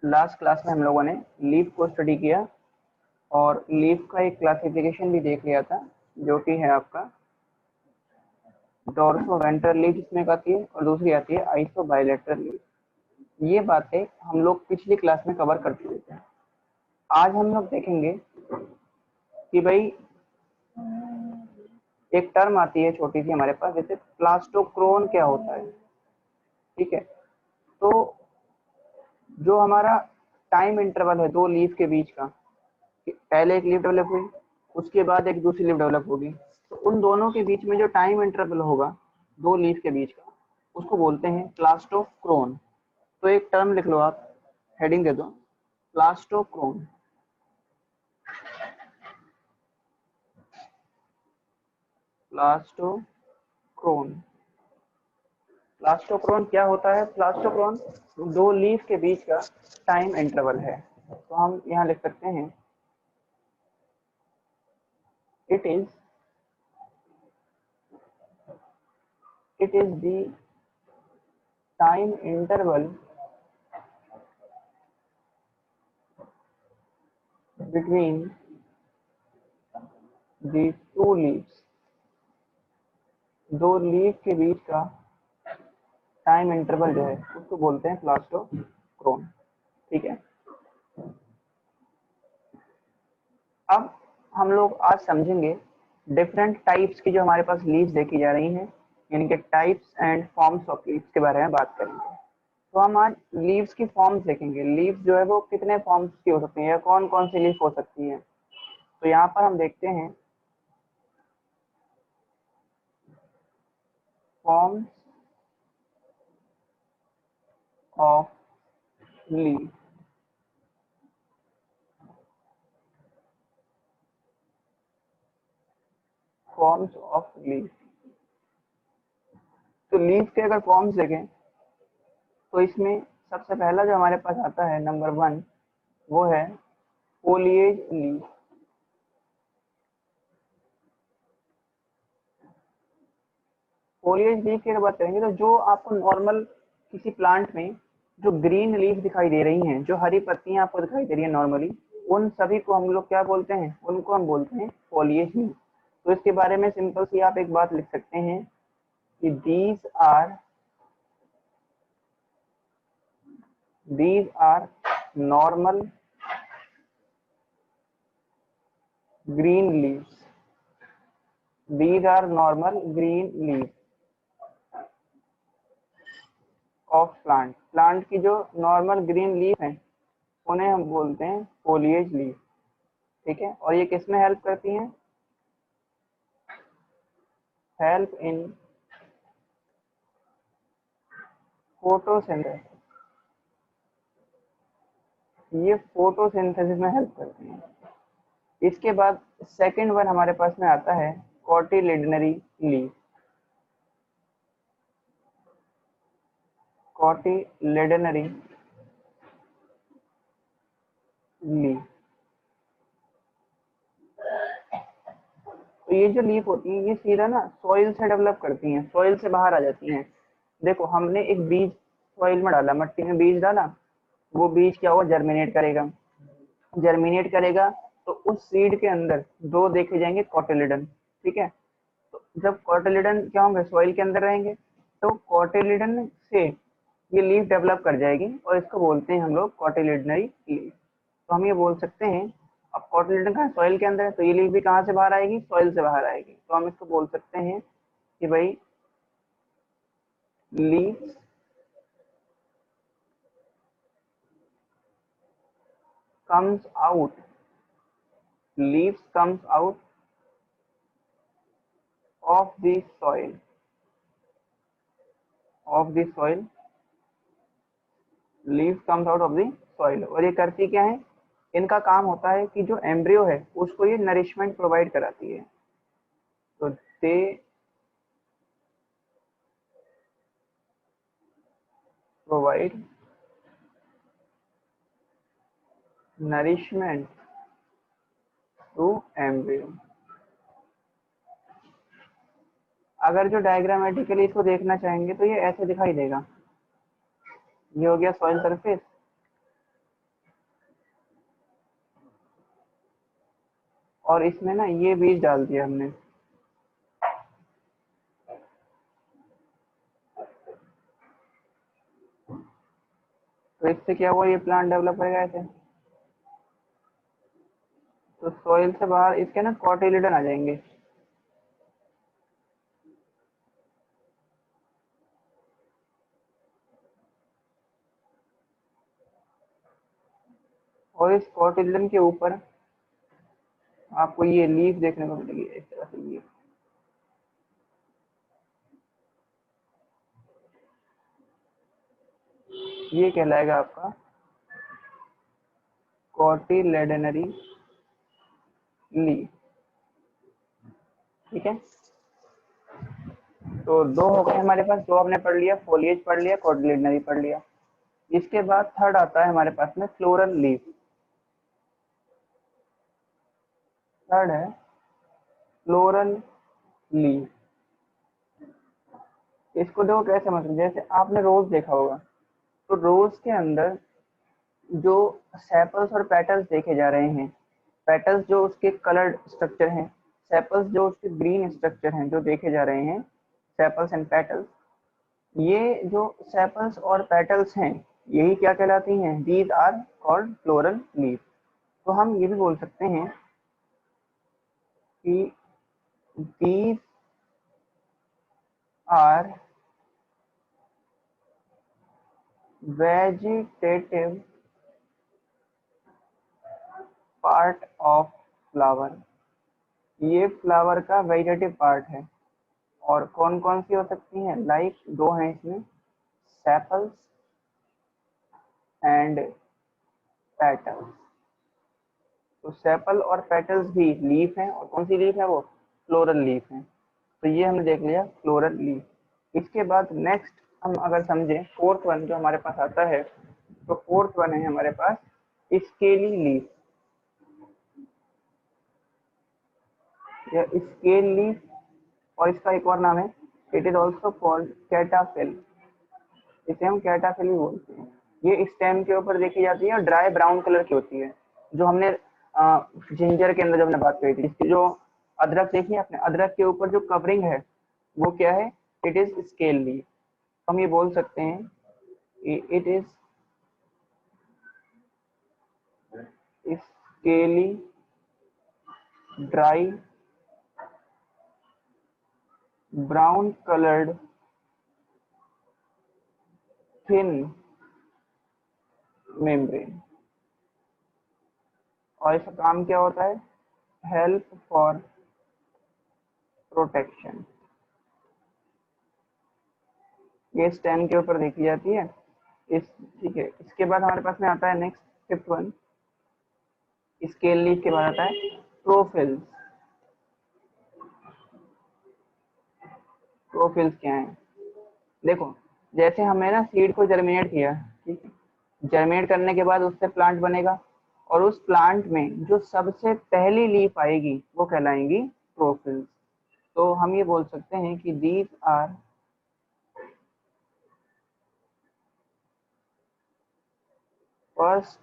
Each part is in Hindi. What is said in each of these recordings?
लास्ट क्लास में हम लोगों ने लीफ को स्टडी किया और लीफ का एक क्लासिफिकेशन भी देख लिया था, जो कि है आपका डोर्सो वेंट्रल लीफ जिसमें आती है और दूसरी आती है आइसो बायलेटरल लीफ। ये बातें हम लोग पिछली क्लास में कवर कर चुके थे। आज हम लोग देखेंगे कि भाई एक टर्म आती है छोटी सी हमारे पास, जैसे प्लास्टोक्रोन क्या होता है। ठीक है, तो जो हमारा टाइम इंटरवल है दो लीफ के बीच का, पहले एक लीफ डेवलप हुई, उसके बाद एक दूसरी लीफ डेवलप होगी, तो उन दोनों के बीच में जो टाइम इंटरवल होगा दो लीफ के बीच का, उसको बोलते हैं प्लास्टोक्रोन। तो एक टर्म लिख लो आप, हेडिंग दे दो प्लास्टोक्रोन। प्लास्टोक्रोन प्लास्टोक्रोन क्या होता है? प्लास्टोक्रोन दो लीफ के बीच का टाइम इंटरवल है। तो हम यहाँ लिख सकते हैं it is the time interval between the two leaves. दो लीफ के बीच का टाइम इंटरवल जो है उसको बोलते हैं प्लास्टोक्रोन। ठीक है, अब हम लोग आज समझेंगे डिफरेंट टाइप्स की जो हमारे पास लीव्स देखी जा रही हैं, यानी कि types and forms of leaves के बारे में बात करेंगे। तो हम आज लीव्स की फॉर्म्स देखेंगे। लीव्स जो है वो कितने फॉर्म्स की हो सकती हैं या कौन कौन सी लीफ हो सकती हैं। तो यहाँ पर हम देखते हैं forms of leave. Forms of leave, तो लीव के अगर फॉर्म्स देखें तो इसमें सबसे पहला जो हमारे पास आता है नंबर 1, वो है फोलिएज लीव। फोलिएज लीफ की अगर बात करेंगे तो जो आपको नॉर्मल किसी प्लांट में जो ग्रीन लीफ दिखाई दे रही हैं, जो हरी पत्तियां आपको दिखाई दे रही है नॉर्मली, उन सभी को हम लोग क्या बोलते हैं? उनको हम बोलते हैं फोलिएज लीफ। तो इसके बारे में सिंपल सी आप एक बात लिख सकते हैं कि these are normal green leaves. These are normal green leaves of plant. Plant की जो नॉर्मल ग्रीन लीफ है उन्हें हम बोलते हैं फोलिएज लीफ। ठीक है, और ये किसमें हेल्प करती हैं? Help in photosynthesis. ये फोटोसिंथेसिस में हेल्प करती हैं। इसके बाद सेकंड वन हमारे पास में आता है कॉटिलिडनरी लीफ। कॉटिलिडनरी लीफ, तो ये जो लीफ होती है ये सीधा ना सॉइल से डेवलप करती हैं, सॉइल से बाहर आ जाती हैं। देखो, हमने एक बीज सॉइल में डाला, मट्टी में बीज डाला, वो बीज क्या होगा? जर्मिनेट करेगा। जर्मिनेट करेगा तो उस सीड के अंदर दो देखे जाएंगे कॉटिलिडन। ठीक है, तो जब कॉटिलिडन क्या होंगे? सॉइल के अंदर रहेंगे, तो कॉटिलिडन से ये लीफ डेवलप कर जाएगी और इसको बोलते हैं हम लोग कॉटिलिडनरी लीफ। तो हम ये बोल सकते हैं, अब कॉटिलिडन कहाँ? सॉइल के अंदर है, तो ये लीफ भी कहाँ से बाहर आएगी? सॉइल से बाहर आएगी। तो हम इसको बोल सकते हैं कि भाई leaf comes out leaves comes out of the soil leaves comes out of the soil। और ये करती क्या है? इनका काम होता है कि जो एम्ब्रियो है उसको ये नरिशमेंट प्रोवाइड कराती है। तो they provide nourishment to embryo. अगर जो डायग्रामेटिकली इसको देखना चाहेंगे तो ये ऐसे दिखाई देगा। ये हो गया सॉइल सरफेस, और इसमें ना ये बीज डाल दिया हमने, तो इससे क्या हुआ, ये प्लांट डेवलप करेगा ऐसे। तो सॉइल से बाहर इसके ना कॉटिलिडन आ जाएंगे, और इस कॉटिलिडन के ऊपर आपको ये लीफ देखने को मिलेगी इस तरह से। ये कहलाएगा आपका कॉटिलेडनरी लीफ। ठीक है, तो दो हो गए हमारे पास, दो हमने पढ़ लिया, फोलिएज पढ़ लिया, कॉटिलेडनरी पढ़ लिया। इसके बाद थर्ड आता है हमारे पास में फ्लोरल लीफ। थर्ड है फ्लोरल लीफ। इसको देखो कैसे, मतलब जैसे आपने रोज देखा होगा, तो रोज के अंदर जो सेपल्स और पेटल्स देखे जा रहे हैं, पेटल्स जो उसके कलर्ड स्ट्रक्चर हैं, सेपल्स जो उसके ग्रीन स्ट्रक्चर हैं जो देखे जा रहे हैं, सेपल्स एंड पेटल्स, ये जो सेपल्स और पेटल्स हैं यही क्या कहलाती हैं, these are called floral leaf. तो हम ये भी बोल सकते हैं कि these are vegetative part of flower. ये फ्लावर का वेजिटेटिव पार्ट है। और कौन कौन सी हो सकती हैं, लाइक दो हैं इसमें, सेपल्स एंड पेटल्स। तो सेपल और पेटल्स भी लीफ हैं, और कौन सी लीफ है वो, फ्लोरल लीफ है। तो ये हमने देख लिया फ्लोरल लीफ। इसके बाद नेक्स्ट हम अगर समझें, फोर्थ वन जो हमारे पास आता है, तो फोर्थ वन है हमारे पास स्केली लीफ या स्केल लीफ, और इसका एक और नाम है, इट इज ऑल्सो कॉल्ड कैटाफिल। इसे हम कैटाफिल भी बोलते हैं। ये स्टेम के ऊपर देखी जाती है और ड्राई ब्राउन कलर की होती है। जो हमने जिंजर के अंदर जब हमने बात करी थी, इसकी जो अदरक देखी है आपने, अदरक के ऊपर जो कवरिंग है वो क्या है, इट इज स्केल लीफ। हम ये बोल सकते हैं it is scaly dry brown coloured thin membrane. और इसका काम क्या होता है, हेल्प फॉर प्रोटेक्शन। ये स्टेम के ऊपर देखी जाती है इस, ठीक है। इसके बाद हमारे पास में आता है next fifth one, scale leaf के बाद आता है प्रोफिल्स। प्रोफिल्स क्या है, देखो जैसे हमने ना सीड को जर्मिनेट किया, ठीक है, जर्मिनेट करने के बाद उससे प्लांट बनेगा, और उस प्लांट में जो सबसे पहली लीफ आएगी वो कहलाएंगी प्रोफिल्स। तो हम ये बोल सकते हैं कि these are first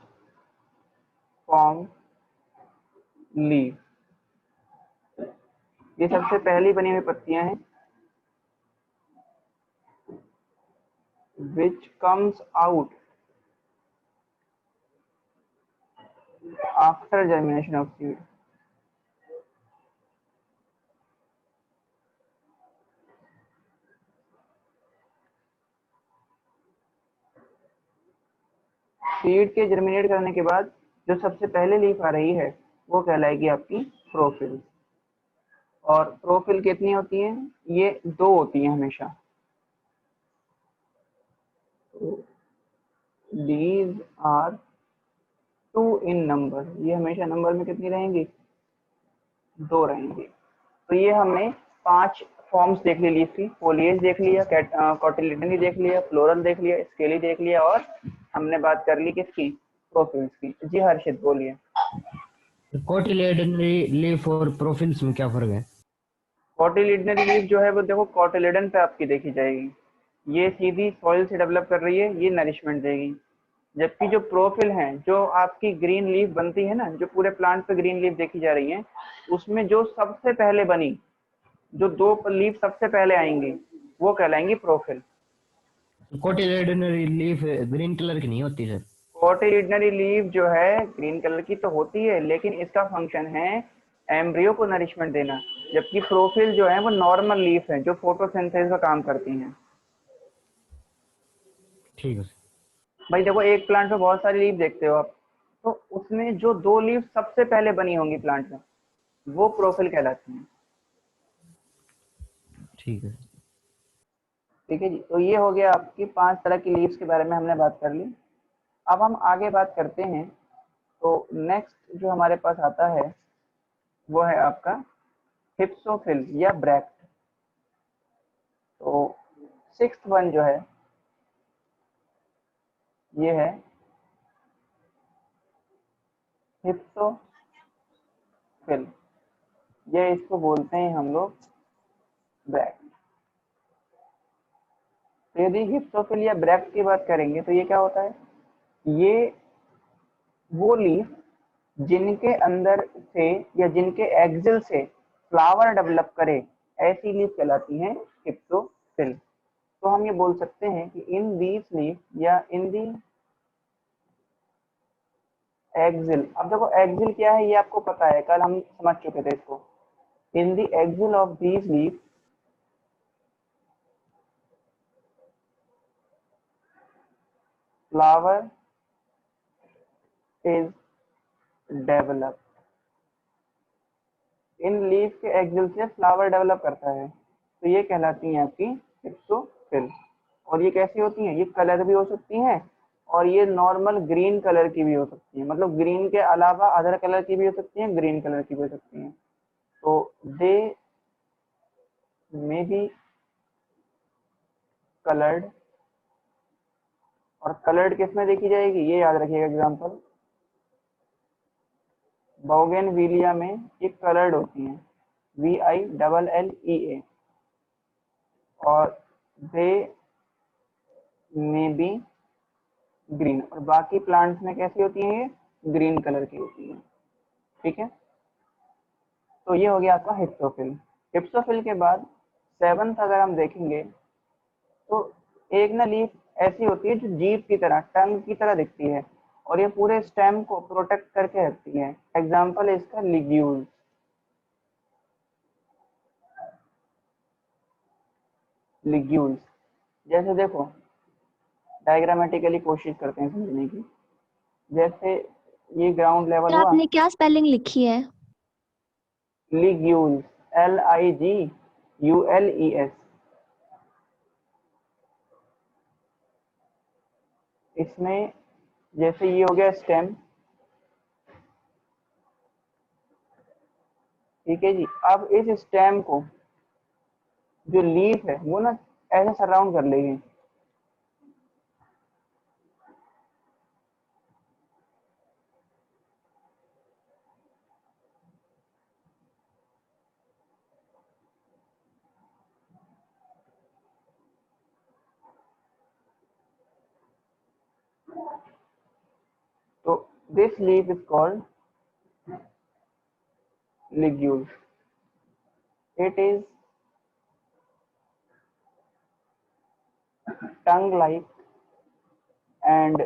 form leaf. ये सबसे पहली बनी हुई पत्तियां हैं which comes out after germination of seed। Seed के जर्मिनेट करने के बाद जो सबसे पहले लीफ आ रही है वो कहलाएगी आपकी प्रोफिल। और प्रोफिल कितनी होती है, ये दो होती हैं हमेशा। These are two in number, ये हमेशा नंबर में कितनी रहेंगी, दो रहेंगी। तो ये हमने पांच फॉर्म्स देख ली लीफ की, फोलिएज देख लिया, कॉटिलिडनी देख लिया, फ्लोरल देख लिया, स्केली देख लिया, और हमने बात कर ली किसकी, प्रोफिल्स की। जी हर्षित बोलिए। कोटिलेडनरी लीफ और प्रोफिल्स में क्या फर्क है? कॉटिलिडनरी लीफ जो है वो देखो कॉटिलिडन पे आपकी देखी जाएगी, ये सीधी सॉइल से डेवलप कर रही है, ये नरिशमेंट देगी। जबकि जो प्रोफिल है, जो आपकी ग्रीन लीफ बनती है ना, जो पूरे प्लांट पे ग्रीन लीफ देखी जा रही है, उसमें जो सबसे पहले बनी, जो 2 लीफ सबसे पहले आएंगी, वो कहलाएंगी प्रोफिल। कोटिलेडनरी लीफ ग्रीन कलर की नहीं होती सर? कोटिलिडनरी लीफ जो है ग्रीन कलर की तो होती है, लेकिन इसका फंक्शन है एम्ब्रियो को नरिशमेंट देना, जबकि प्रोफिल जो है वो नॉर्मल लीफ है जो फोटोसिंथेसिस का काम करती हैं। ठीक है सर। भाई देखो, एक प्लांट में बहुत सारी लीफ देखते हो आप, तो उसमें जो 2 लीफ सबसे पहले बनी होंगी प्लांट में, वो प्रोफिल कहलाती हैं। ठीक है। ठीक है जी, तो ये हो गया आपकी 5 तरह की लीव्स के बारे में हमने बात कर ली। अब हम आगे बात करते हैं। तो नेक्स्ट जो हमारे पास आता है वो है आपका हिप्सोफिल या ब्रैक्ट। तो 6th वन जो है ये है हिप्सोफिल, ये इसको बोलते हैं हम लोग ब्रैक्ट। तो यदि हिप्सोफिल या ब्रैक्ट की बात करेंगे तो ये क्या होता है, ये वो लीफ जिनके अंदर से या जिनके एक्सिल से फ्लावर डेवलप करे, ऐसी लीफ कहलाती हैं हिप्सोफिल। तो हम ये बोल सकते हैं कि इन दीज लीफ या इन दी एक्सिल, अब देखो एक्सिल क्या है ये आपको पता है, कल हम समझ चुके थे इसको। In the axil of these leaf flower is develop, इन लीफ के एक्सिल से फ्लावर डेवलप करता है, तो ये कहलाती हैं आपकी हिप्सोफिल। और ये कैसी होती हैं, ये कलर भी हो सकती हैं और ये नॉर्मल ग्रीन कलर की भी हो सकती हैं, मतलब ग्रीन के अलावा अदर कलर की भी हो सकती हैं, ग्रीन कलर की भी हो सकती हैं। तो दे मे बी कलर्ड, और कलर्ड किसमें देखी जाएगी ये याद रखिएगा, एग्जांपल बोगेनविलिया में ये कलर्ड होती हैं, VILLEA, और दे मे बी ग्रीन, और बाकी प्लांट्स में कैसी होती हैं, ये ग्रीन कलर की होती हैं। ठीक है, तो ये हो गया आपका हिप्सोफिल। हिप्सोफिल के बाद 7th अगर हम देखेंगे तो एक ना लीफ ऐसी होती है जो जीभ की तरह, टंग की तरह दिखती है, और ये पूरे स्टेम को प्रोटेक्ट करके रखती है। एग्जाम्पल है इसका लिग्यूल्स। लिग्यूल्स जैसे देखो, डायग्रामेटिकली कोशिश करते हैं समझने की। जैसे ये ग्राउंड लेवल सर हुआ, आपने क्या स्पेलिंग लिखी है? लिग्यूल्स, LIGULES। इसमें जैसे ये हो गया स्टेम, ठीक है जी। अब इस स्टेम को जो लीफ है वो ना ऐसे सराउंड कर लेगी, तो this leaf is called ligule. It is tongue like and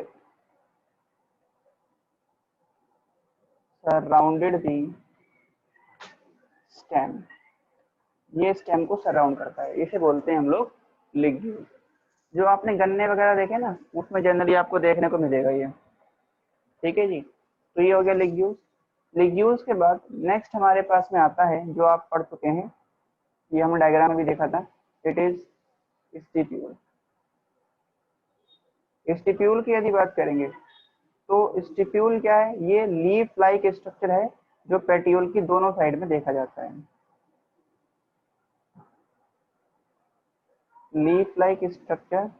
surrounded the stem, ये स्टेम को सराउंड करता है, इसे बोलते हैं हम लोग लिग्यूल। जो आपने गन्ने वगैरह देखे ना, उसमें जनरली आपको देखने को मिलेगा ये। ठीक है जी, तो ये हो गया लिग्यूल्स। लिग्यूल्स के बाद नेक्स्ट हमारे पास में आता है जो आप पढ़ चुके हैं, ये हमने डायग्राम में भी देखा था, इट इज स्टिप्यूल। स्टिप्यूल की यदि बात करेंगे तो स्टिप्यूल क्या है, ये लीफ लाइक स्ट्रक्चर है जो पेटियोल की दोनों साइड में देखा जाता है। Leaf like structure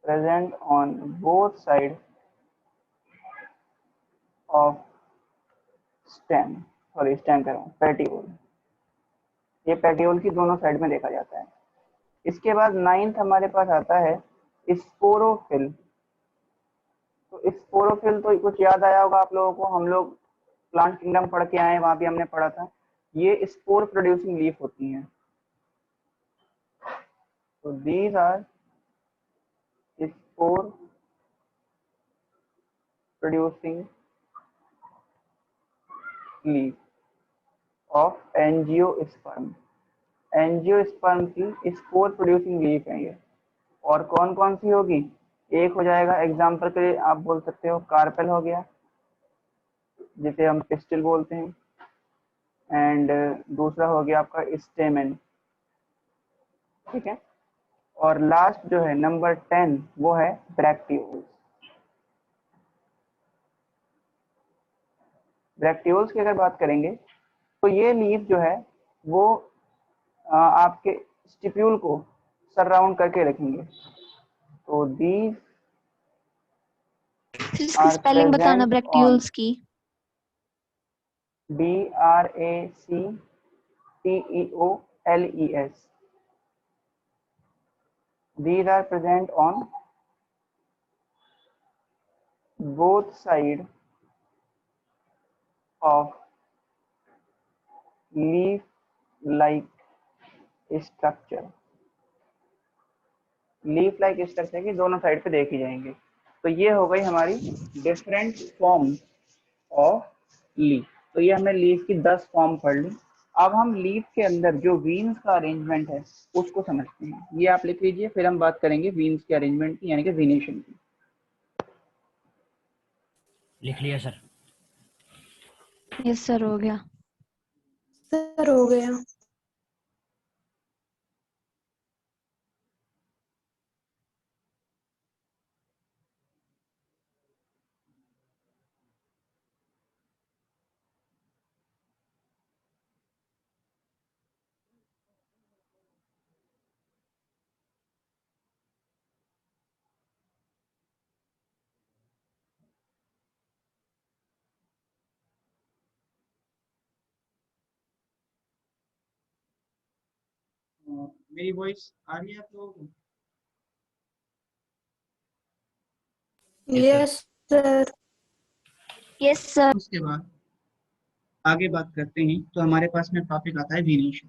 present on both sides of stem, sorry stem कह रहा हूँ, पेटियोल। ये पेटियोल की दोनों साइड में देखा जाता है। इसके बाद 9th हमारे पास आता है स्पोरोफिल। तो स्पोरोफिल तो कुछ याद आया होगा आप लोगों को, हम लोग प्लांट किंगडम पढ़ के आए, वहां भी हमने पढ़ा था। ये स्पोर प्रोड्यूसिंग लीफ होती हैं। तो these are spore producing leaf of angiosperm. Angiosperm की स्पोर प्रोड्यूसिंग लीफ है ये। और कौन कौन सी होगी? एक हो जाएगा, एग्जांपल के लिए आप बोल सकते हो कार्पेल हो गया, जिसे हम पिस्टिल बोलते हैं, एंड दूसरा हो गया आपका स्टेमेन। ठीक है। और लास्ट जो है नंबर 10 वो है ब्रैक्टियोल्स। ब्रैक्टियोल्स की अगर बात करेंगे तो ये लीफ जो है वो आपके स्टिप्यूल को सराउंड करके रखेंगे। तो दीज फिर इसकी आर स्पेलिंग बताना प्रेजेंट ऑन ब्रैक्टियोल्स की। BRACTEOLES। These are present on both sides of leaf-like structure। Leaf like structure की दोनों साइड पे देखी जाएंगे। तो ये हो गई हमारी डिफरेंट फॉर्म ऑफ लीफ। तो ये हमने लीफ की 10 फॉर्म पढ़ ली। अब हम लीफ के अंदर जो वीन्स का अरेंजमेंट है उसको समझते हैं। ये आप लिख लीजिए, फिर हम बात करेंगे वीन्स के अरेंजमेंट की, यानी कि वीनेशन की। लिख लिया सर। यस सर, हो गया। सर हो गया। मेरी वॉइस आ रही है आप लोगों को? Yes sir. Yes sir. उसके बाद आगे बात करते हैं तो हमारे पास में टॉपिक आता है वीनेशन।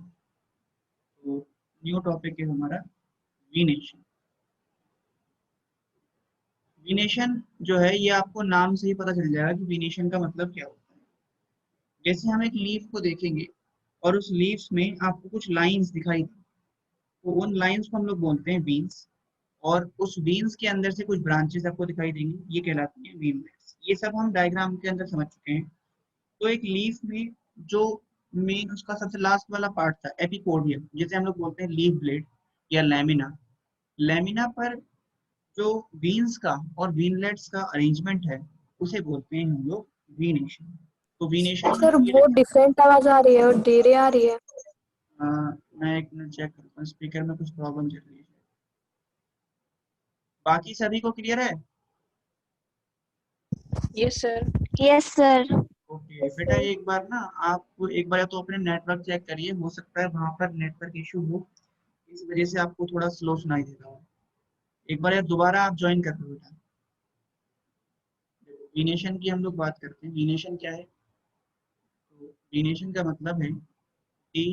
तो न्यू टॉपिक है हमारा वीनेशन। वीनेशन जो है ये आपको नाम से ही पता चल जाएगा कि वीनेशन का मतलब क्या होता है। जैसे हम एक लीफ को देखेंगे और उस लीव्स में आपको कुछ लाइंस दिखाई दी, तो उन लाइंस को हम लोग बोलते हैं वीन्स। और उस वीन्स के अंदर से कुछ ब्रांचेस आपको दिखाई देंगी, ये कहलाती हैं वीनलेट्स। ये सब हम डायग्राम के अंदर समझ चुके हैं। तो एक लीफ में जो मेन उसका सबसे लास्ट वाला पार्ट था एपिपोडियम, जिसे हम लोग बोलते हैं लीफ ब्लेड या लैमिना। लैमिना पर जो वीन्स का और वीनलेट्स का अरेंजमेंट है उसे बोलते हैं हम लोग वीनेशन। तो वीनेशन सर ये बहुत डिफरेंट आवाज आ रही है और धीरे आ रही है। मैं एक मिनट चेक करता हूँ, स्पीकर में कुछ प्रॉब्लम चल रही है। बाकी सभी को क्लियर है? Yes sir. Yes sir. Okay बेटा, एक बार ना आप एक बार तो अपने नेटवर्क चेक करिए, हो सकता है वहां पर नेटवर्क इशू हो, इस वजह से आपको थोड़ा स्लो सुनाई दे रहा हो। एक बार या दोबारा आप ज्वाइन कर लो बेटा। वीनेशन की हम लोग बात करते हैं। वीनेशन क्या है? तो वीनेशन का मतलब है दी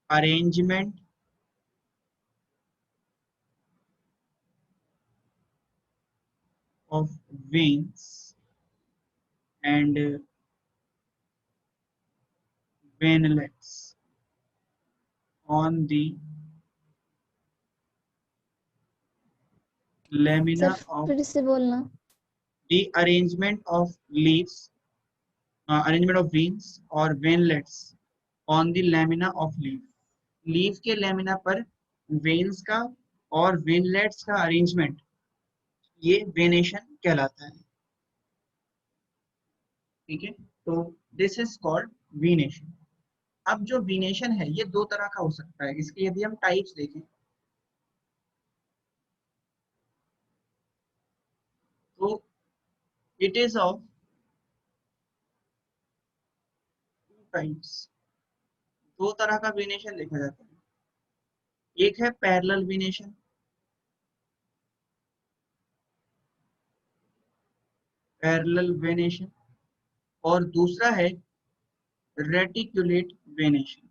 arrangement of veins and veinlets on the lamina sir of फिर से बोलना। the arrangement of leaves, arrangement of veins और veinlets on the lamina of leaf। Leaf के लेमिना पर वेन्स का और वेनलेट्स का अरेंजमेंट, ये वेनेशन कहलाता है। ठीक है, तो दिस इज कॉल्ड वीनेशन। अब जो वीनेशन है ये दो तरह का हो सकता है। इसके यदि हम टाइप्स देखें तो it is of two types. दो तरह का वीनेशन देखा जाता है। एक है पैरेलल वेनेशन, पैरेलल वेनेशन, और दूसरा है रेटिकुलेट वेनेशन।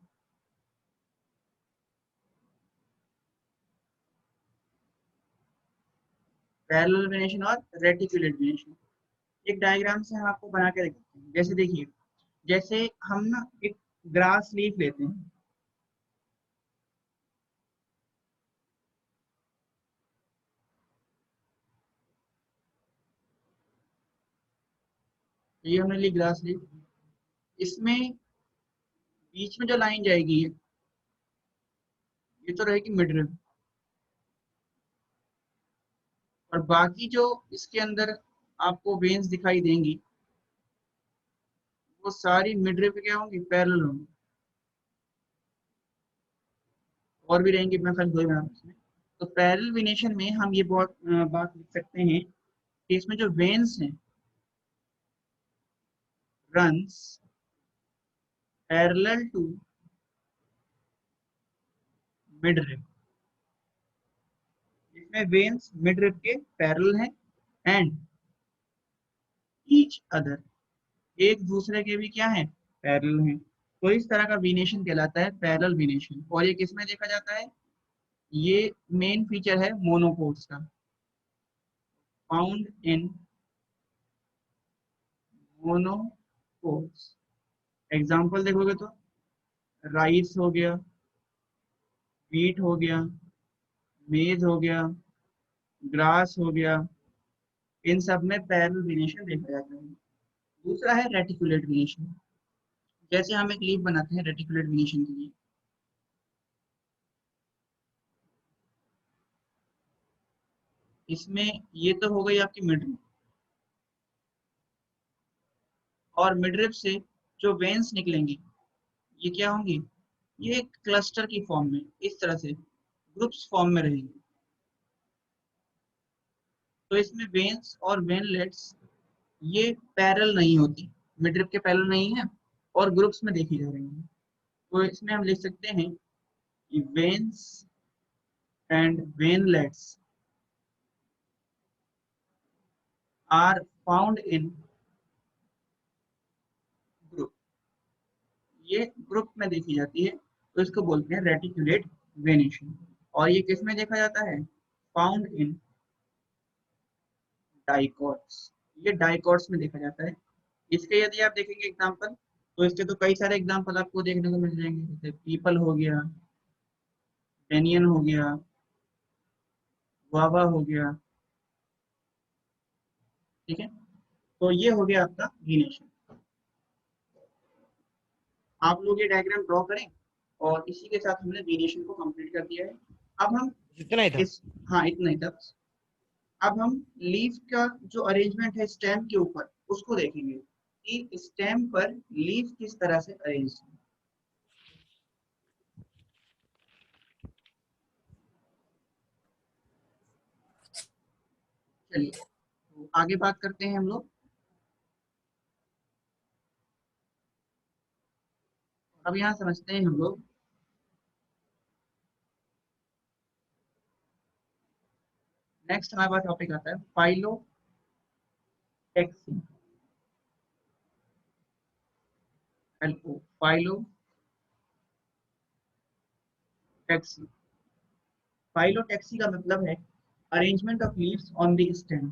पैरेलल वेनेशन और रेटिकुलेट वेनेशन एक डायग्राम से हम आपको बना के दिखाते हैं। जैसे देखिए, जैसे हम ना एक ग्रास लीफ लेते हैं, ये हमने ली ग्रास लीफ, इसमें बीच में जो लाइन जाएगी ये तो रहेगी मिडरिब, और बाकी जो इसके अंदर आपको वेन्स दिखाई देंगी वो सारी मिडरिब क्या होंगी, पैरेलल होंगी, और भी रहेंगी, मैं खाली दो ही बना इसमें। तो पैरेलल वेनेशन में हम ये बात लिख सकते हैं कि इसमें जो वेन्स हैं runs parallel to midrib, इसमें वेन्स मिडरिब के पैरेलल हैं एंड ईच अदर, एक दूसरे के भी क्या है, पैरेलल हैं। तो इस तरह का वेनेशन कहलाता है पैरेलल वेनेशन। और ये किसमें देखा जाता है, ये मेन फीचर है मोनोकोट्स का, फाउंड इन मोनोकोट्स। एग्जांपल देखोगे तो राइस हो गया, वीट हो गया, मेज हो गया, ग्रास हो गया, इन सब में पैरेलल वेनेशन देखा जाता है। दूसरा है रेटिकुलेट वेनेशन। जैसे हम एक लीफ बनाते हैं रेटिकुलेट वेनेशन के लिए, इसमें ये तो हो गई आपकी मिडरिब, और मिडरिब से जो वेन्स निकलेंगी ये क्या होंगी, ये एक क्लस्टर की फॉर्म में, इस तरह से ग्रुप्स फॉर्म में रहेंगे। तो इसमें वेन्स और वेनलेट्स ये पैरेलल नहीं होती, मिडरिब के पैरेलल नहीं है, और ग्रुप्स में देखी जा रही है। तो इसमें हम लिख सकते हैं कि veins and veinlets are found in group, ये ग्रुप में देखी जाती है, तो इसको बोलते हैं रेटिकुलेट वेनेशन। और ये किस में देखा जाता है, फाउंड इन डाइकॉट्स, ये डाइकॉट्स में देखा जाता है। इसके यदि आप देखेंगे एग्जांपल, तो इसके तो कई सारे एग्जांपल आपको देखने को मिल जाएंगे, जैसे पीपल हो गया, बेनियन हो गया, गुआवा हो गया, ठीक है। तो ये हो गया आपका वेनेशन। आप लोग ये डायग्राम ड्रॉ करें, और इसी के साथ हमने वेरिएशन को कंप्लीट कर दिया है। अब हम इतना ही था। इस, हाँ इतना ही था। अब हम लीफ का जो अरेंजमेंट है स्टेम के ऊपर उसको देखेंगे कि स्टेम पर लीफ किस तरह से अरेंज है। चलिए तो आगे बात करते हैं हम लोग। अब यहाँ समझते हैं हम लोग, नेक्स्ट हमारे पास टॉपिक आता है फाइलोटेक्सी। Hello, phyllotaxy. फाइलोटेक्सी का मतलब है arrangement of leaves on the stem,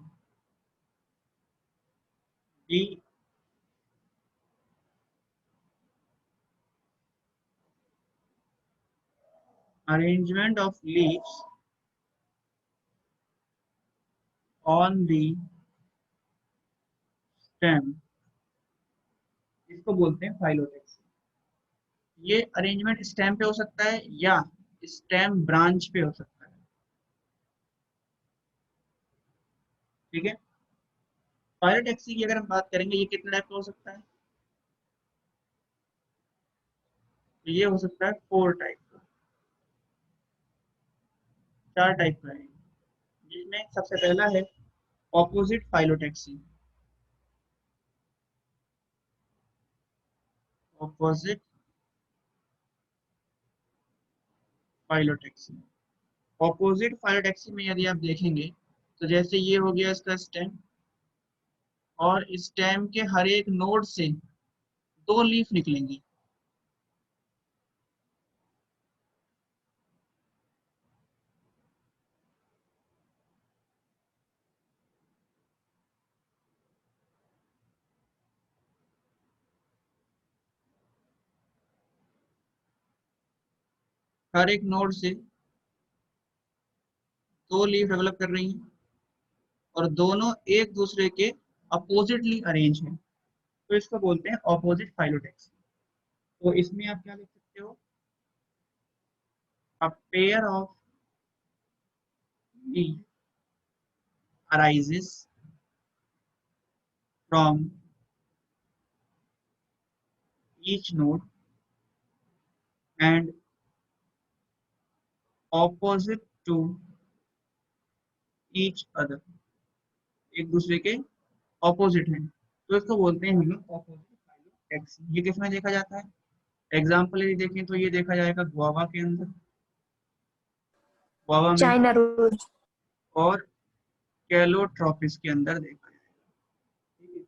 the arrangement of leaves on the stem, इसको बोलते हैं फाइलोटेक्सी। ये अरेंजमेंट स्टेम पे हो सकता है या स्टेम ब्रांच पे हो सकता है, ठीक है। फाइलोटेक्सी की अगर हम बात करेंगे ये कितने टाइप का हो सकता है, तो ये हो सकता है 4 टाइप का, 4 टाइप का है, जिसमें सबसे पहला है opposite phyllotaxy. Opposite phyllotaxy. Opposite phyllotaxy में यदि आप देखेंगे तो जैसे ये हो गया इसका स्टेम, और स्टेम के हर एक नोड से 2 लीफ निकलेंगी। हर एक नोड से 2 लीफ डेवलप कर रही हैं और दोनों एक दूसरे के अपोजिटली अरेंज हैं, तो इसको बोलते हैं ऑपोजिट फाइलोटैक्सी। तो इसमें आप क्या लिख सकते हो, a pair of leaf arises from each node and opposite to each other, एक दूसरे के ऑपोजिट हैं, तो इसको बोलते हैं हम लोग ऑपोजिट फाइलोटैक्सी। ये किसमें देखा जाता है, एग्जाम्पल यदि देखें तो ये देखा जाएगा गुआवा के अंदर, गुआवा में, चाइना रोज। और कैलोट्रोपिस के अंदर देखा जाएगा। ठीक है,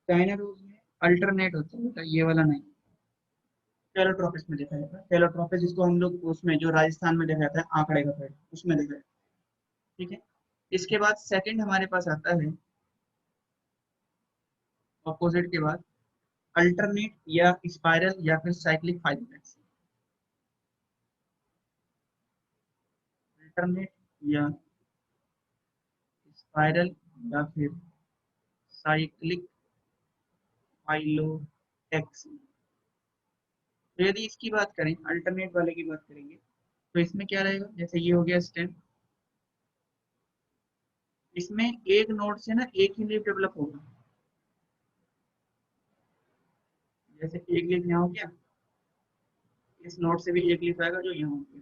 चाइना रोज में अल्टरनेट होता है बेटा, ये वाला नहीं, कैलोट्रोपिस में देखा जाता है। कैलोट्रोपिस जिसको हम लोग उसमें जो राजस्थान में देखा जाता है आंकड़े का पेड़, उसमें देखा जाता है। ठीक है, इसके बाद सेकंड हमारे पास आता है ऑपोजिट के बाद अल्टरनेट या स्पाइरल या फिर साइक्लिक फाइलोटैक्सी। अल्टरनेट या स्पाइरल या फिर साइक्लिक फाइलोटैक्सी। तो यदि इसकी बात करें, अल्टरनेट वाले की बात करेंगे, तो इसमें क्या रहेगा, जैसे ये हो गया स्टेम, इसमें एक नोड से ना एक ही लीफ डेवलप होगा। जैसे एक लीफ यहाँ हो गया, इस नोड से भी एक लीफ आएगा जो यहाँ हो गया,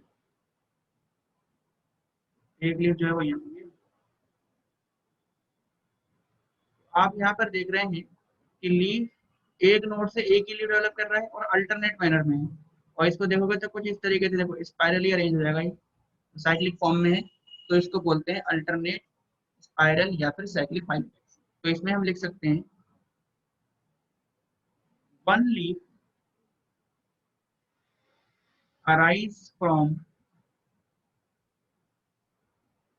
एक लीफ जो है वो यहाँ हो गया। आप यहाँ पर देख रहे हैं कि लीफ एक नोड से एक ही लीफ डेवलप कर रहा है और अल्टरनेट मैनर में है, और इसको देखोगे तो कुछ इस तरीके से, देखो स्पाइरली अरेंज हो जाएगा, ये साइक्लिक फॉर्म में है, तो इसको बोलते हैं अल्टरनेट, स्पाइरल या फिर साइक्लिक फाइलोटैक्सी। तो इसमें हम लिख सकते हैं one leaf arise from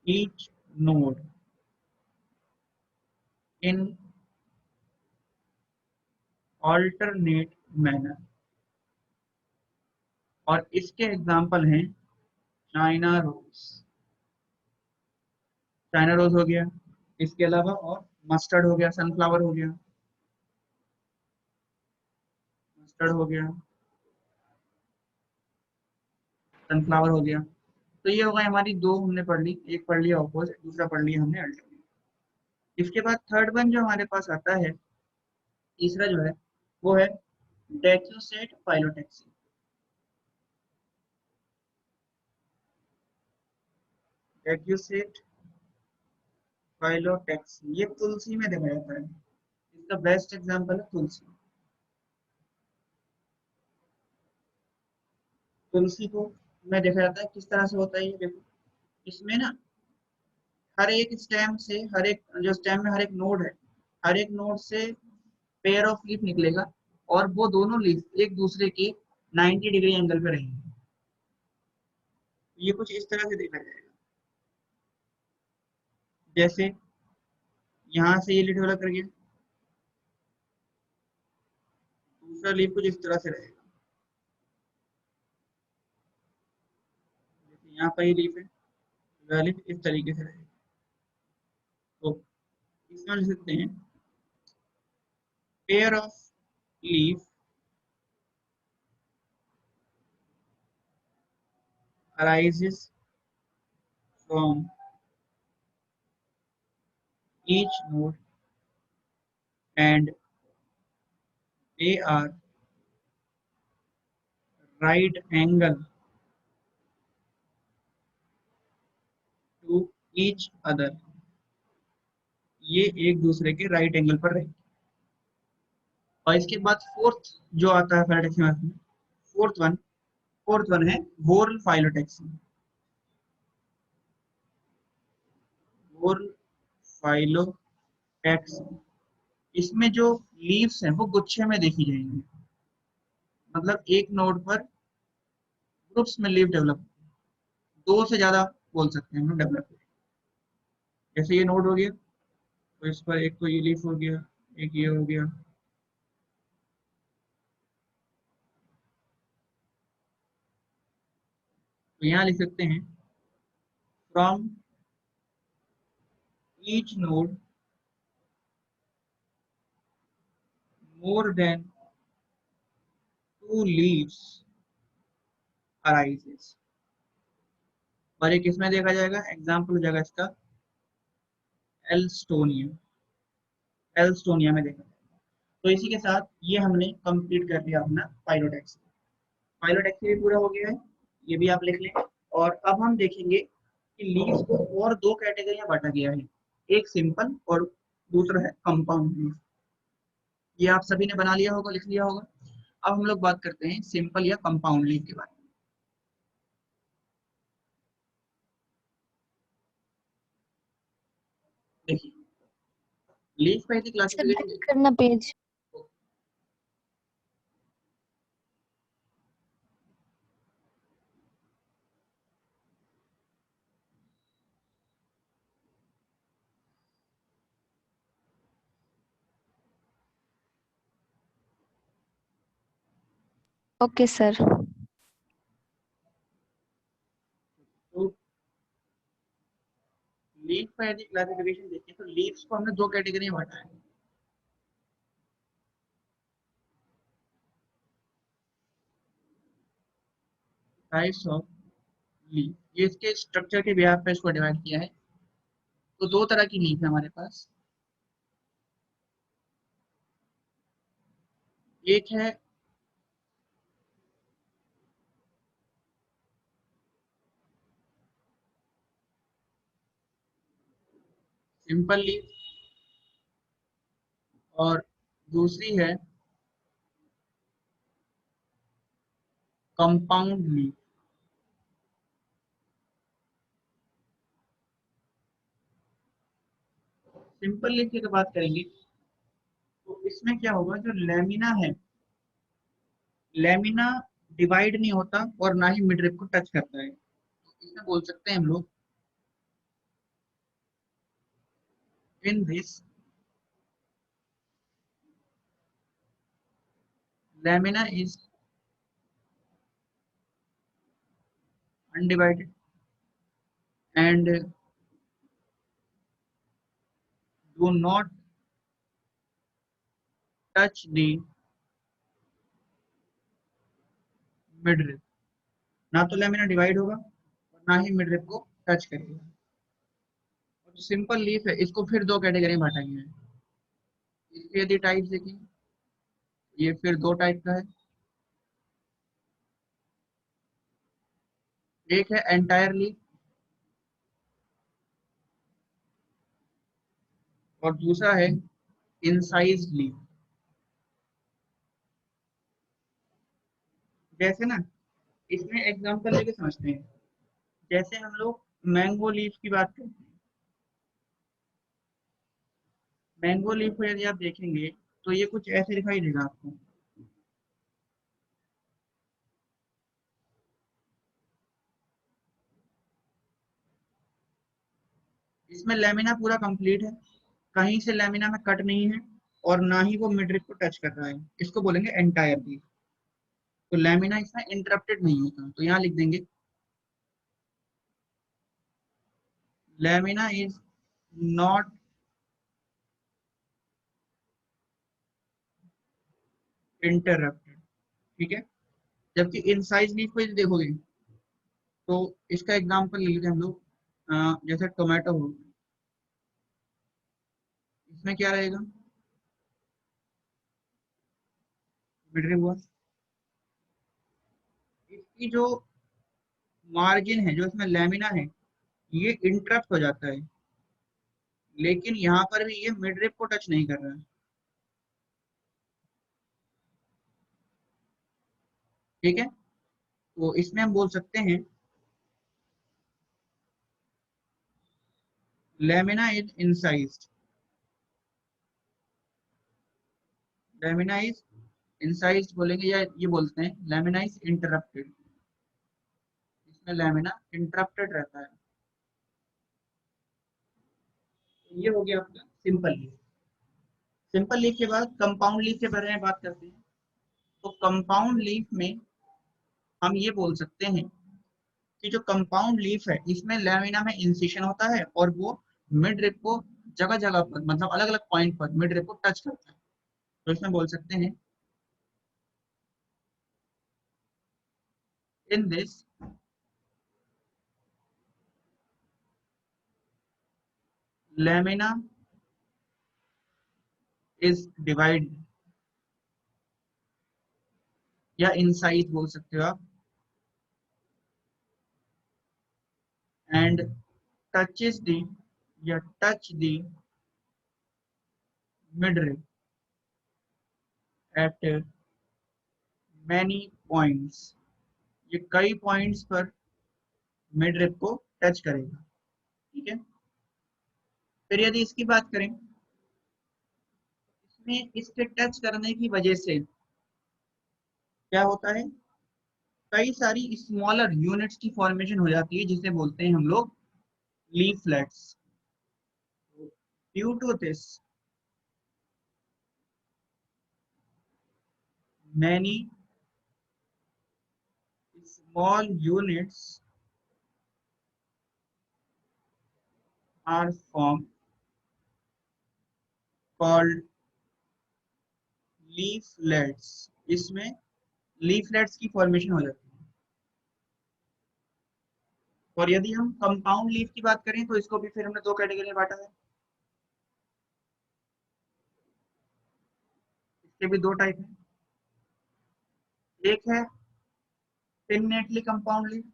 each node in alternate manner, और इसके एग्जाम्पल हैं चाइना रोज। चाइना रोज हो गया, इसके अलावा और मस्टर्ड हो गया, सनफ्लावर हो गया, मस्टर्ड हो गया, सनफ्लावर हो गया। तो ये हो गई हमारी दो हमने पढ़ ली, एक पढ़ लिया ऑपोजिट, दूसरा पढ़ लिया हमने अल्टरनेट। इसके बाद थर्ड वन जो हमारे पास आता है, तीसरा जो है वो है डेक्यूसेट फाइलोटैक्सी। डेक्यूसेट फाइलोटैक्सी ये तुलसी में देखा जाता है, इसका बेस्ट एग्जांपल है तुलसी। तुलसी को में देखा जाता है किस तरह से होता है, ये देखो इसमें ना हर एक स्टेम से, हर एक जो स्टेम में हर एक नोड है, हर एक नोड से पेयर ऑफ लीफ निकलेगा, और वो दोनों लीफ एक दूसरे के 90 डिग्री एंगल पे रहेंगे। ये कुछ इस तरह से देखा जाएगा, जैसे यहाँ से ये लीफ डेवलप कर गया, दूसरा लीफ कुछ इस तरह से रहेगा, यहाँ पर ये लीफ है, वह लीफ इस तरीके से रहेगा। तो इसमें लिख सकते हैं pair of leaf arises from each node and they are right angle to each other, ये एक दूसरे के राइट एंगल पर रहेगी। और इसके बाद फोर्थ जो आता है फाइलोटैक्सी में, फोर्थ वन है व्हॉर्ल फाइलोटैक्सी। और फाइलोटैक्स, इसमें जो लीव्स हैं वो गुच्छे में देखी जाएंगी, मतलब एक नोड पर ग्रुप्स में लीव डेवलप, दो से ज्यादा बोल सकते हैं हम डेवलप। जैसे ये नोड हो गया तो इस पर एक तो ये लीफ हो गया, एक ये हो गया, तो यहाँ लिख सकते हैं from each node more than 2 leaves arises. और एक किसमें देखा जाएगा, एग्जाम्पल हो जाएगा इसका एल्स्टोनिया, एल्स्टोनिया में देखा जाएगा। तो इसी के साथ ये हमने कंप्लीट कर लिया अपना पाइलोटैक्सी। पाइलोटैक्सी भी पूरा हो गया है, ये भी आप लिख लें। और अब हम देखेंगे कि लीव्स को और दो कैटेगरी में बांटा गया है, एक सिंपल और दूसरा है कंपाउंड लीव। ये आप सभी ने बना लिया होगा, लिख लिया होगा। अब हम लोग बात करते हैं सिंपल या कंपाउंड लीव के बारे में। देखिए लीफ का यदि सर क्लासिफिकेशन बैक करना पेज। Okay sir. तो लीफ का यदि क्लासिफिकेशन देखें तो लीव्स को हमने दो कैटेगरी में बांटा है। टाइप्स ऑफ लीफ, ये इसके स्ट्रक्चर के बिहार पे इसको डिवाइड किया है। तो दो तरह की लीफ है हमारे पास, एक है सिंपल लीफ और दूसरी है कंपाउंड लीफ। सिंपल लीफ की बात करेंगे तो इसमें क्या होगा, जो लेमिना है, लेमिना डिवाइड नहीं होता और ना ही मिडरिप को टच करता है। इसमें बोल सकते हैं हम लोग in this lamina is undivided and do not touch the midrib. ना तो लेमिना डिवाइड होगा और ना ही मिडरिप को टच करेगा। और जो सिंपल लीफ है इसको फिर दो कैटेगरी में बांटा गया है। इसके यदि टाइप देखें, ये फिर दो टाइप का है, एक है एंटायर लीफ और दूसरा है इंसाइज लीफ। जैसे ना इसमें एग्जांपल लेके समझते हैं, जैसे हम लोग मैंगो लीफ की बात करते हैं। मैंगो लीफ को यदि आप देखेंगे तो ये कुछ ऐसे दिखाई देगा आपको। इसमें लेमिना पूरा कंप्लीट है, कहीं से लेमिना में कट नहीं है और ना ही वो मिडरिप को टच कर रहा है, इसको बोलेंगे एंटायर लीफ। तो लेमिना इसमें इंटरप्टेड नहीं होता, तो यहाँ लिख देंगे लेमिना इज नॉट इंटरप्टेड, ठीक है। जबकि इनसाइज लीफ को यदि देखोगे तो इसका एग्जांपल ले लेते हैं हम लोग, जैसे टोमेटो हो, इसमें क्या रहेगा, मिडरिप हुआ। इसकी जो मार्जिन है, जो इसमें लेमिना है, ये इंटरप्ट हो जाता है, लेकिन यहाँ पर भी ये मिडरिप को टच नहीं कर रहा है, ठीक है। तो इसमें हम बोल सकते हैं Lamina is incised. Lamina is incised बोलेंगे या ये बोलते हैं lamina is interrupted. इसमें lamina interrupted रहता है. ये हो गया आपका सिंपल लीफ. सिंपल लीफ के बाद कंपाउंड लीफ के बारे में बात करते हैं. तो कंपाउंड लीफ में हम ये बोल सकते हैं कि जो कंपाउंड लीफ है इसमें लैमिना में इंसिशन होता है और वो मिड रिप को जगह जगह पर मतलब अलग अलग पॉइंट पर मिड रिप को टच करता है. तो इसमें बोल सकते हैं in this lamina is divide या इंसाइड बोल सकते हो आप एंड touches the या touch the midrib at many points. ये कई पॉइंट्स पर मिडरिप को टच करेगा. ठीक है. फिर यदि इसकी बात करें इसमें इसके टच करने की वजह से क्या होता है कई सारी स्मॉलर यूनिट्स की फॉर्मेशन हो जाती है जिसे बोलते हैं हम लोग leaflets. Due to this, many small units are formed called leaflets. इसमें leaflets की फॉर्मेशन हो जाती है. और यदि हम कंपाउंड लीफ की बात करें तो इसको भी फिर हमने दो कैटेगरी में बांटा है. इसके भी दो टाइप हैं. एक है पिन्नेटली कंपाउंड लीफ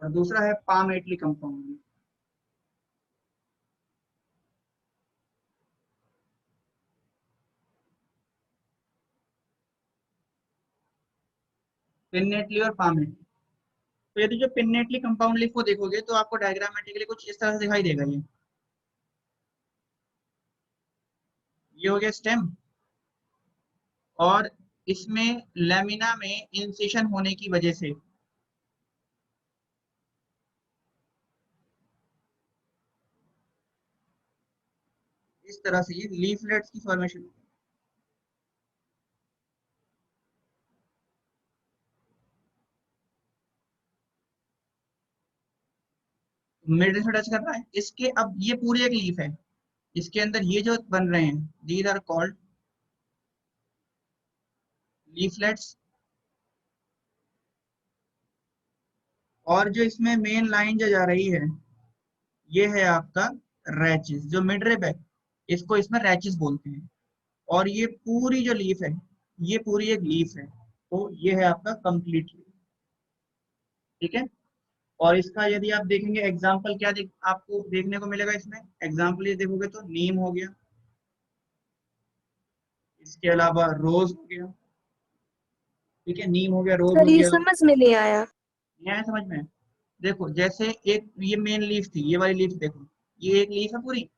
और दूसरा है पामेटली कंपाउंड लीफ. पिन्नेटली और पामेटली. तो यदि जो पिन्नेटली कंपाउंड लीफ को देखोगे तो आपको डायग्रामेटिकली कुछ इस तरह से दिखाई देगा. ये हो गया स्टेम और इसमें लैमिना में इंसिशन होने की वजह से इस तरह से ये लीफलेट्स की फॉर्मेशन. मिडिल से टच कर रहा है इसके. अब ये पूरी एक लीफ है इसके अंदर ये जो बन रहे हैं दीज आर कॉल्ड लीफलेट्स. और जो इसमें मेन लाइन जो जा रही है ये है आपका रैचेस. जो मिडरिब है इसको इसमें रैचेस बोलते हैं. और ये पूरी जो लीफ है ये पूरी एक लीफ है. तो ये है आपका कंप्लीट लीफ. ठीक है. और इसका यदि आप देखेंगे एग्जाम्पल क्या आपको देखने को मिलेगा इसमें. एग्जाम्पल ये देखोगे तो नीम हो गया, इसके अलावा रोज हो गया. ठीक है. नीम हो गया, रोज सर हो ये गया. समझ में नहीं आया. नहीं आया समझ में. देखो जैसे एक ये मेन लीफ थी ये वाली लीफ देखो ये एक लीफ है पूरी.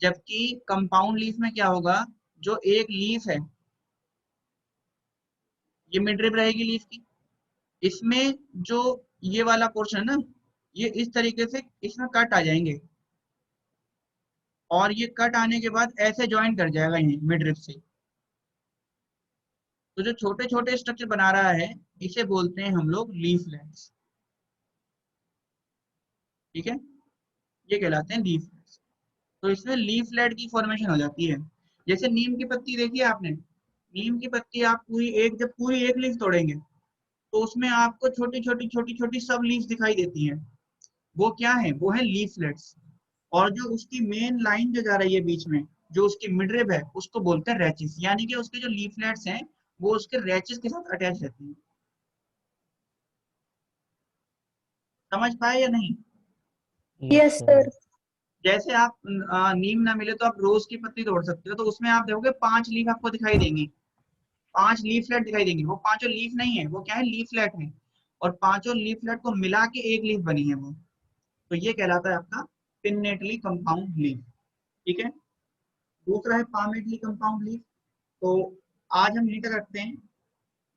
जबकि कंपाउंड लीफ में क्या होगा जो एक लीफ है ये मिडरिब रहेगी लीफ की. इसमें जो ये वाला पोर्शन है ना ये इस तरीके से इसमें कट आ जाएंगे और ये कट आने के बाद ऐसे ज्वाइन कर जाएगा यहीं मिडरिब से. तो जो छोटे छोटे स्ट्रक्चर बना रहा है इसे बोलते हैं हम लोग लीफलेट्स. ठीक है. ये कहलाते हैं लीफलेट्स. तो इसमें लीफलेट की फॉर्मेशन हो जाती है. जैसे नीम की पत्ती देखी है आपने. नीम की पत्ती आप जब पूरी एक लीफ तोड़ेंगे तो उसमें आपको छोटी छोटी छोटी छोटी सब लीफ दिखाई देती हैं. वो क्या है वो है लीफलेट्स. और जो उसकी मेन लाइन जो जा रही है बीच में जो उसकी मिडरिब है उसको बोलते हैं रैचेस. यानी कि उसके जो लीफलेट्स हैं वो उसके रैचेस के साथ अटैच रहती हैं. Yes sir. जैसे आप नीम ना मिले तो आप रोज की पत्ती तोड़ सकते हो, तो उसमें आप देखोगे 5 लीफ आपको दिखाई देंगी, 5 लीफलेट दिखाई देंगी। वो पांचों लीफ नहीं है, वो क्या है, लीफलेट है, और पांचों लीफलेट को मिला के एक लीफ बनी है वो, तो ये कहलाता है आपका पिन्नेटली कंपाउंड लीफ। ठीक है, दूसरा है पामेटली कंपाउंड लीफ। तो आज हम यहीं तक रखते हैं,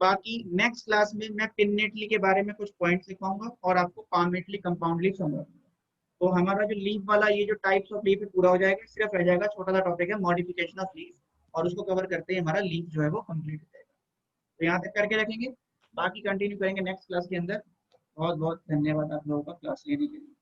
बाकी नेक्स्ट क्लास में मैं पिन्नेटली के बारे में कुछ पॉइंट्स लिखवाऊंगा और आपको पामेटली कंपाउंड लीफ समझाऊंगा। तो हमारा जो लीफ वाला ये जो टाइप्स ऑफ लीफ है पूरा हो जाएगा, सिर्फ रह जाएगा छोटा सा टॉपिक है मॉडिफिकेशन ऑफ लीफ, और उसको कवर करते ही हमारा लीफ जो है वो कंप्लीट हो जाएगा। तो यहाँ तक करके रखेंगे, बाकी कंटिन्यू करेंगे नेक्स्ट क्लास के अंदर। बहुत बहुत धन्यवाद आप लोगों का क्लास लेने के लिए।